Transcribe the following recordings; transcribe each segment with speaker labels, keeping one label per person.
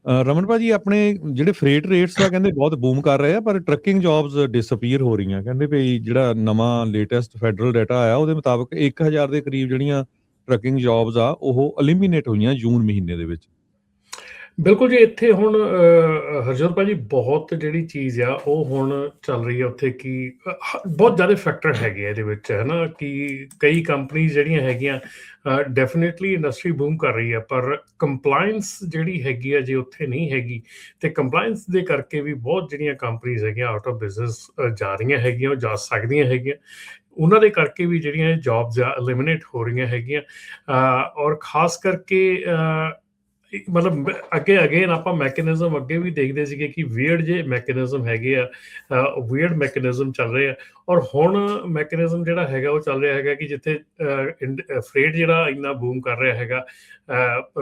Speaker 1: ਰਮਨ ਭਾਜੀ ਆਪਣੇ ਜਿਹੜੇ ਫਰੇਟ ਰੇਟਸ ਆ ਕਹਿੰਦੇ ਬਹੁਤ ਬੂਮ ਕਰ ਰਹੇ ਆ, ਪਰ ਟਰੱਕਿੰਗ ਜੌਬਸ ਡਿਸਅਪੀਅਰ ਹੋ ਰਹੀਆਂ। ਕਹਿੰਦੇ ਵੀ ਜਿਹੜਾ ਨਵਾਂ ਲੇਟੈਸਟ ਫੈਡਰਲ ਡਾਟਾ ਆਇਆ ਉਹਦੇ ਮੁਤਾਬਕ 1000 ਦੇ ਕਰੀਬ ਜਿਹੜੀਆਂ ਟਰੱਕਿੰਗ ਜੌਬਸ ਆ ਉਹ ਐਲੀਮੀਨੇਟ ਹੋਈਆਂ ਜੂਨ ਮਹੀਨੇ ਦੇ ਵਿੱਚ।
Speaker 2: ਬਿਲਕੁਲ ਜੀ। ਇੱਥੇ ਹੁਣ ਹਰਜੋਤ ਭਾਜੀ ਬਹੁਤ ਜਿਹੜੀ ਚੀਜ਼ ਆ ਉਹ ਹੁਣ ਚੱਲ ਰਹੀ ਹੈ ਉੱਥੇ ਕਿ ਬਹੁਤ ਜ਼ਿਆਦਾ ਫੈਕਟਰ ਹੈਗੇ ਆ ਇਹਦੇ ਵਿੱਚ, ਹੈ ਨਾ, ਕਿ ਕਈ ਕੰਪਨੀਜ਼ ਜਿਹੜੀਆਂ ਹੈਗੀਆਂ ਡੈਫੀਨੇਟਲੀ ਇੰਡਸਟਰੀ ਬੂਮ ਕਰ ਰਹੀ ਹੈ, ਪਰ ਕੰਪਲਾਇੰਸ ਜਿਹੜੀ ਹੈਗੀ ਆ ਜੇ ਉੱਥੇ ਨਹੀਂ ਹੈਗੀ ਤੇ ਕੰਪਲਾਇੰਸ ਦੇ ਕਰਕੇ ਵੀ ਬਹੁਤ ਜਿਹੜੀਆਂ ਕੰਪਨੀਜ਼ ਹੈਗੀਆਂ ਆਊਟ ਆਫ ਬਿਜ਼ਨਸ ਜਾ ਰਹੀਆਂ ਹੈਗੀਆਂ, ਉਹ ਜਾ ਸਕਦੀਆਂ ਹੈਗੀਆਂ। ਉਹਨਾਂ ਦੇ ਕਰਕੇ ਵੀ ਜਿਹੜੀਆਂ ਜੌਬਸ ਆ ਐਲੀਮੀਨੇਟ ਹੋ ਰਹੀਆਂ ਹੈਗੀਆਂ। ਔਰ ਖਾਸ ਕਰਕੇ ਮਤਲਬ ਅੱਗੇ ਅਗੇਨ ਆਪਾਂ ਮੈਕੈਨਿਜ਼ਮ ਅੱਗੇ ਵੀ ਦੇਖਦੇ ਸੀਗੇ ਕਿ ਵੀਅਰਡ ਜੇ ਮੈਕੈਨਿਜ਼ਮ ਹੈਗੇ ਆ, ਵੀਅਰਡ ਮੈਕੈਨਿਜ਼ਮ ਚੱਲ ਰਹੇ ਆ। ਔਰ ਹੁਣ ਮੈਕੈਨਿਜ਼ਮ ਜਿਹੜਾ ਹੈਗਾ ਉਹ ਚੱਲ ਰਿਹਾ ਹੈਗਾ ਕਿ ਜਿੱਥੇ ਫਰੇਟ ਜਿਹੜਾ ਇੰਨਾ ਬੂਮ ਕਰ ਰਿਹਾ ਹੈਗਾ,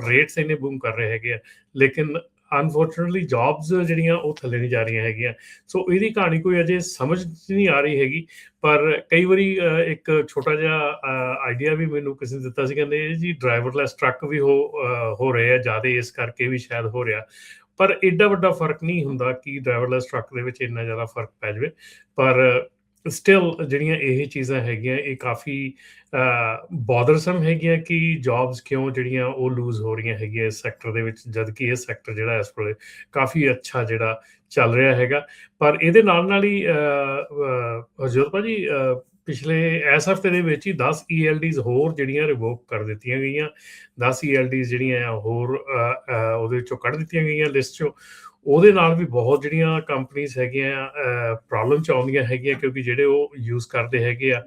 Speaker 2: ਰੇਟਸ ਇੰਨੇ ਬੂਮ ਕਰ ਰਹੇ ਹੈਗੇ ਆ, ਲੇਕਿਨ ਅਨਫੋਰਚੂਨੇਟਲੀ ਜੌਬਸ ਜਿਹੜੀਆਂ ਉਹ ਥੱਲੇ ਨਹੀਂ ਜਾ ਰਹੀਆਂ ਹੈਗੀਆਂ। ਸੋ ਇਹਦੀ ਕਹਾਣੀ ਕੋਈ ਅਜੇ ਸਮਝ ਨਹੀਂ ਆ ਰਹੀ ਹੈਗੀ। ਪਰ ਕਈ ਵਾਰੀ ਇੱਕ ਛੋਟਾ ਜਿਹਾ ਆਈਡੀਆ ਵੀ ਮੈਨੂੰ ਕਿਸੇ ਨੇ ਦਿੱਤਾ ਸੀ, ਕਹਿੰਦੇ ਜੀ ਡਰਾਈਵਰਲੈਸ ਟਰੱਕ ਵੀ ਹੋ ਰਹੇ ਆ ਜ਼ਿਆਦਾ, ਇਸ ਕਰਕੇ ਵੀ ਸ਼ਾਇਦ ਹੋ ਰਿਹਾ। ਪਰ ਏਡਾ ਵੱਡਾ ਫਰਕ ਨਹੀਂ ਹੁੰਦਾ ਕਿ ਡਰਾਈਵਰਲੈਸ ਟਰੱਕ ਦੇ ਵਿੱਚ ਇੰਨਾ ਜ਼ਿਆਦਾ ਫਰਕ ਪੈ ਜਾਵੇ। ਪਰ ਸਟਿਲ ਜਿਹੜੀਆਂ ਇਹ ਚੀਜ਼ਾਂ ਹੈਗੀਆਂ ਇਹ ਕਾਫੀ ਬੋਦਰਸਮ ਹੈਗੀਆਂ ਕਿ ਜੌਬਸ ਕਿਉਂ ਜਿਹੜੀਆਂ ਉਹ ਲੂਜ਼ ਹੋ ਰਹੀਆਂ ਹੈਗੀਆਂ ਇਸ ਸੈਕਟਰ ਦੇ ਵਿੱਚ, ਜਦ ਕਿ ਇਹ ਸੈਕਟਰ ਜਿਹੜਾ ਇਸ ਵੇਲੇ ਕਾਫੀ ਅੱਛਾ ਜਿਹੜਾ ਚੱਲ ਰਿਹਾ ਹੈਗਾ। ਪਰ ਇਹਦੇ ਨਾਲ ਹੀ ਹਰਜੋਤ ਭਾਜੀ ਪਿਛਲੇ ਇਸ ਹਫ਼ਤੇ ਦੇ ਵਿੱਚ ਹੀ 10 ELDs ਹੋਰ ਜਿਹੜੀਆਂ ਰਿਵੋਕ ਕਰ ਦਿੱਤੀਆਂ ਗਈਆਂ। 10 ELDs ਜਿਹੜੀਆਂ ਆ ਹੋਰ ਉਹਦੇ ਵਿੱਚੋਂ ਕੱਢ ਦਿੱਤੀਆਂ ਗਈਆਂ ਲਿਸਟ 'ਚੋਂ। ਉਹਦੇ ਨਾਲ ਵੀ ਬਹੁਤ ਜਿਹੜੀਆਂ ਕੰਪਨੀਜ਼ ਹੈਗੀਆਂ ਪ੍ਰੋਬਲਮ 'ਚ ਆਉਂਦੀਆਂ ਹੈਗੀਆਂ, ਕਿਉਂਕਿ ਜਿਹੜੇ ਉਹ ਯੂਜ਼ ਕਰਦੇ ਹੈਗੇ ਆ।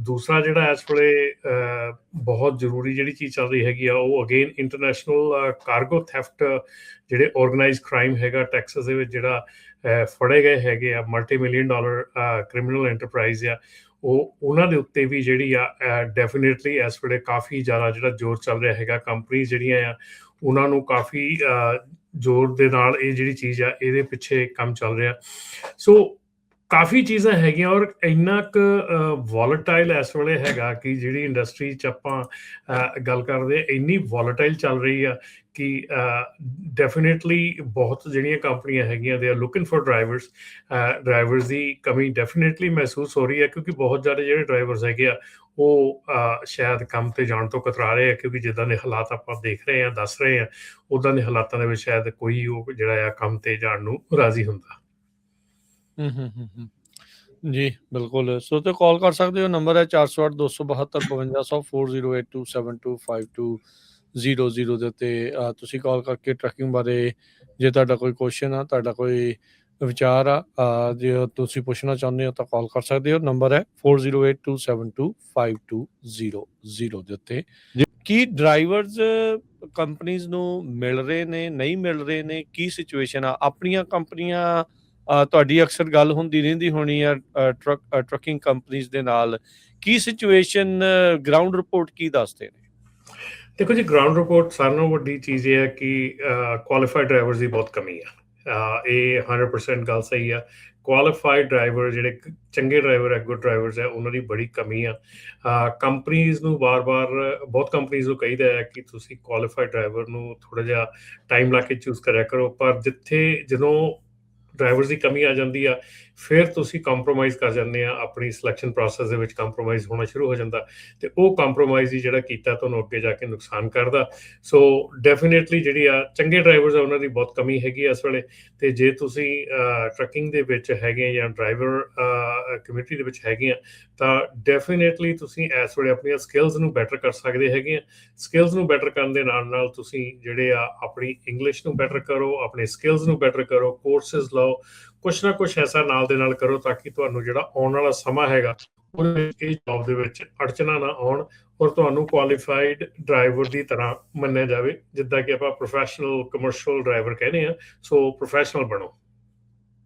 Speaker 2: ਦੂਸਰਾ ਜਿਹੜਾ ਇਸ ਵੇਲੇ ਬਹੁਤ ਜ਼ਰੂਰੀ ਜਿਹੜੀ ਚੀਜ਼ ਚੱਲ ਰਹੀ ਹੈਗੀ ਆ ਉਹ ਅਗੇਨ ਇੰਟਰਨੈਸ਼ਨਲ ਕਾਰਗੋ ਥੈਫਟ, ਜਿਹੜੇ ਆਰਗੇਨਾਈਜ਼ਡ ਕ੍ਰਾਈਮ ਹੈਗਾ ਟੈਕਸਸ ਦੇ ਵਿੱਚ ਜਿਹੜਾ ਫੜੇ ਗਏ ਹੈਗੇ ਆ $multi-million ਕ੍ਰਿਮੀਨਲ ਐਂਟਰਪ੍ਰਾਈਜ਼ ਆ, ਉਹਨਾਂ ਦੇ ਉੱਤੇ ਵੀ ਜਿਹੜੀ ਆ ਡੈਫੀਨੇਟਲੀ ਇਸ ਵੇਲੇ ਕਾਫੀ ਜ਼ਿਆਦਾ ਜਿਹੜਾ ਜ਼ੋਰ ਚੱਲ ਰਿਹਾ ਹੈਗਾ। ਕੰਪਨੀਜ਼ ਜਿਹੜੀਆਂ ਆ ਉਹਨਾਂ ਨੂੰ ਕਾਫੀ ਜ਼ੋਰ ਦੇ ਨਾਲ ਇਹ ਜਿਹੜੀ ਚੀਜ਼ ਆ ਇਹਦੇ ਪਿੱਛੇ ਕੰਮ ਚੱਲ ਰਿਹਾ। ਸੋ ਕਾਫੀ ਚੀਜ਼ਾਂ ਹੈਗੀਆਂ ਔਰ ਇੰਨਾ ਕੁ ਵੋਲੇਟਾਈਲ ਇਸ ਵੇਲੇ ਹੈਗਾ ਕਿ ਜਿਹੜੀ ਇੰਡਸਟਰੀ 'ਚ ਆਪਾਂ ਗੱਲ ਕਰਦੇ ਇੰਨੀ ਵੋਲੇਟਾਈਲ ਚੱਲ ਰਹੀ ਆ ਕਿ ਡੈਫੀਨੇਟਲੀ ਬਹੁਤ ਜਿਹੜੀਆਂ ਕੰਪਨੀਆਂ ਹੈਗੀਆਂ they are looking for drivers ਦੀ ਕਮੀ ਡੈਫੀਨੇਟਲੀ ਮਹਿਸੂਸ ਹੋ ਰਹੀ ਹੈ, ਕਿਉਂਕਿ ਬਹੁਤ ਜ਼ਿਆਦਾ ਜਿਹੜੇ ਡਰਾਈਵਰਸ ਹੈਗੇ ਆ ਉਹ ਸ਼ਾਇਦ ਕੰਮ ਤੇ ਜਾਣ ਤੋਂ ਕਤਰਾ ਰਹੇ ਆ, ਕਿਉਂਕਿ ਜਿੱਦਾਂ ਦੇ ਹਾਲਾਤ ਆਪਾਂ ਦੇਖ ਰਹੇ ਹਾਂ, ਦੱਸ ਰਹੇ ਹਾਂ, ਉੱਦਾਂ ਦੇ ਹਾਲਾਤਾਂ ਦੇ ਵਿੱਚ ਸ਼ਾਇਦ ਕੋਈ ਉਹ ਜਿਹੜਾ ਆ ਕੰਮ ਤੇ ਜਾਣ ਨੂੰ ਰਾਜ਼ੀ ਹੁੰਦਾ।
Speaker 3: ਜੀ ਬਿਲਕੁਲ। ਸੋ ਤੇ ਕਾਲ ਕਰ ਸਕਦੇ ਹੋ, ਨੰਬਰ ਹੈ 408-272-5200 4082725200 ਦੇ ਉੱਤੇ ਤੁਸੀਂ ਕਾਲ ਕਰਕੇ ਟਰੱਕਿੰਗ ਬਾਰੇ ਜੇ ਤੁਹਾਡਾ ਕੋਈ ਕੁਐਸਚਨ ਆ, ਤੁਹਾਡਾ ਕੋਈ ਵਿਚਾਰ ਆ, ਜੇ ਤੁਸੀਂ ਪੁੱਛਣਾ ਚਾਹੁੰਦੇ ਹੋ ਤਾਂ ਕਾਲ ਕਰ ਸਕਦੇ ਹੋ। ਨੰਬਰ ਹੈ 4082725200 ਦੇ ਉੱਤੇ। ਕੀ ਡਰਾਈਵਰਸ ਕੰਪਨੀਜ਼ ਨੂੰ ਮਿਲ ਰਹੇ ਨੇ, ਨਹੀਂ ਮਿਲ ਰਹੇ ਨੇ, ਕੀ ਸਿਚੁਏਸ਼ਨ ਆ? ਆਪਣੀਆਂ ਕੰਪਨੀਆਂ ਤੁਹਾਡੀ ਅਕਸਰ ਗੱਲ ਹੁੰਦੀ ਰਹਿੰਦੀ ਹੋਣੀ ਆ ਟਰੱਕਿੰਗ ਕੰਪਨੀਜ਼ ਦੇ ਨਾਲ, ਕੀ ਸਿਚੁਏਸ਼ਨ ਗਰਾਊਂਡ ਰਿਪੋਰਟ ਕੀ ਦੱਸਦੇ ਨੇ?
Speaker 2: ਦੇਖੋ ਜੀ, ਗਰਾਊਂਡ ਰਿਪੋਰਟ ਸਾਰਿਆਂ ਨਾਲੋਂ ਵੱਡੀ ਚੀਜ਼ ਇਹ ਹੈ ਕਿ ਕੁਆਲੀਫਾਈਡ ਡਰਾਈਵਰਸ ਦੀ ਬਹੁਤ ਕਮੀ ਆ। ਇਹ 100% ਗੱਲ ਸਹੀ ਆ। ਕੁਆਲੀਫਾਈਡ ਡਰਾਈਵਰ ਜਿਹੜੇ ਚੰਗੇ ਡਰਾਈਵਰ ਹੈ, ਗੁੱਡ ਡਰਾਈਵਰਸ ਹੈ, ਉਹਨਾਂ ਦੀ ਬੜੀ ਕਮੀ ਆ। ਕੰਪਨੀਜ਼ ਨੂੰ ਵਾਰ-ਵਾਰ ਬਹੁਤ ਕੰਪਨੀਜ਼ ਨੂੰ ਕਹੀਦਾ ਹੈ ਕਿ ਤੁਸੀਂ ਕੁਆਲੀਫਾਈਡ ਡਰਾਈਵਰ ਨੂੰ ਥੋੜ੍ਹਾ ਜਿਹਾ ਟਾਈਮ ਲਾ ਕੇ ਚੂਜ਼ ਕਰਿਆ ਕਰੋ, ਪਰ ਜਦੋਂ ਡਰਾਈਵਰਸ ਦੀ ਕਮੀ ਆ ਜਾਂਦੀ ਆ ਫਿਰ ਤੁਸੀਂ ਕੰਪਰੋਮਾਈਜ਼ ਕਰ ਜਾਂਦੇ ਆ, ਆਪਣੀ ਸਿਲੈਕਸ਼ਨ ਪ੍ਰੋਸੈਸ ਦੇ ਵਿੱਚ ਕੰਪਰੋਮਾਈਜ਼ ਹੋਣਾ ਸ਼ੁਰੂ ਹੋ ਜਾਂਦਾ ਤੇ ਉਹ ਕੰਪਰੋਮਾਈਜ਼ ਹੀ ਜਿਹੜਾ ਕੀਤਾ ਤੁਹਾਨੂੰ ਅੱਗੇ ਜਾ ਕੇ ਨੁਕਸਾਨ ਕਰਦਾ। ਸੋ ਡੈਫੀਨੇਟਲੀ ਜਿਹੜੀ ਆ ਚੰਗੇ ਡਰਾਈਵਰਸ ਆ ਉਹਨਾਂ ਦੀ ਬਹੁਤ ਕਮੀ ਹੈਗੀ ਇਸ ਵੇਲੇ। ਤੇ ਜੇ ਤੁਸੀਂ ਟਰੱਕਿੰਗ ਦੇ ਵਿੱਚ ਹੈਗੇ ਜਾਂ ਡਰਾਈਵਰ ਕਮਿਊਨਿਟੀ ਦੇ ਵਿੱਚ ਹੈਗੇ ਆ ਤਾਂ ਡੈਫੀਨੇਟਲੀ ਤੁਸੀਂ ਇਸ ਵੇਲੇ ਆਪਣੀਆਂ ਸਕਿੱਲਸ ਨੂੰ ਬੈਟਰ ਕਰ ਸਕਦੇ ਹੈਗੇ ਆ। ਸਕਿੱਲਸ ਨੂੰ ਬੈਟਰ ਕਰਨ ਦੇ ਨਾਲ ਤੁਸੀਂ ਜਿਹੜੇ ਆ ਆਪਣੀ ਇੰਗਲਿਸ਼ ਨੂੰ ਬੈਟਰ ਕਰੋ, ਆਪਣੇ ਸਕਿੱਲਸ ਨੂੰ ਬੈਟਰ ਕਰੋ, ਕੋਰਸਿਸ ਲਓ, ਕੁਛ ਨਾ ਕੁਛ ਐਸਾ ਨਾਲ ਦੇ ਨਾਲ ਕਰੋ ਤਾਂ ਕਿ ਤੁਹਾਨੂੰ ਜਿਹੜਾ ਆਉਣ ਵਾਲਾ ਸਮਾਂ ਹੈਗਾ ਉਹਦੇ ਵਿੱਚ ਇਹ ਜੌਬ ਦੇ ਵਿੱਚ ਅੜਚਨਾ ਨਾ ਆਉਣ ਔਰ ਤੁਹਾਨੂੰ ਕੁਆਲੀਫਾਈਡ ਡਰਾਈਵਰ ਦੀ ਤਰ੍ਹਾਂ ਮੰਨਿਆ ਜਾਵੇ, ਜਿੱਦਾਂ ਕਿ ਆਪਾਂ ਪ੍ਰੋਫੈਸ਼ਨਲ ਕਮਰਸ਼ੀਅਲ ਡਰਾਈਵਰ ਕਹਿੰਦੇ ਆ। ਸੋ ਪ੍ਰੋਫੈਸ਼ਨਲ ਬਣੋ।